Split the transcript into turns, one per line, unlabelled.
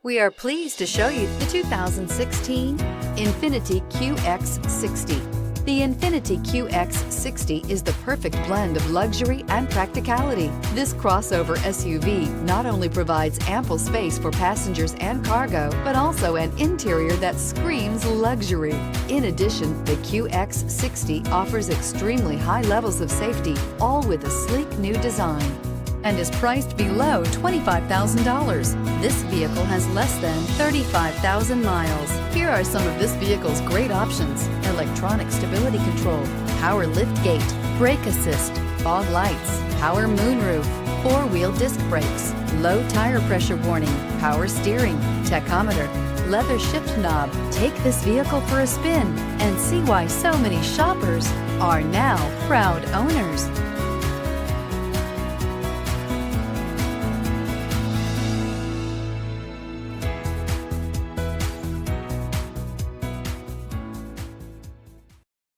We are pleased to show you the 2016 INFINITI QX60. The INFINITI QX60 is the perfect blend of luxury and practicality. This crossover SUV not only provides ample space for passengers and cargo, but also an interior that screams luxury. In addition, the QX60 offers extremely high levels of safety, all with a sleek new design, and is priced below $25,000. This vehicle has less than 35,000 miles. Here are some of this vehicle's great options: electronic stability control, power liftgate, brake assist, fog lights, power moonroof, four-wheel disc brakes, low tire pressure warning, power steering, tachometer, leather shift knob. Take this vehicle for a spin and see why so many shoppers are now proud owners.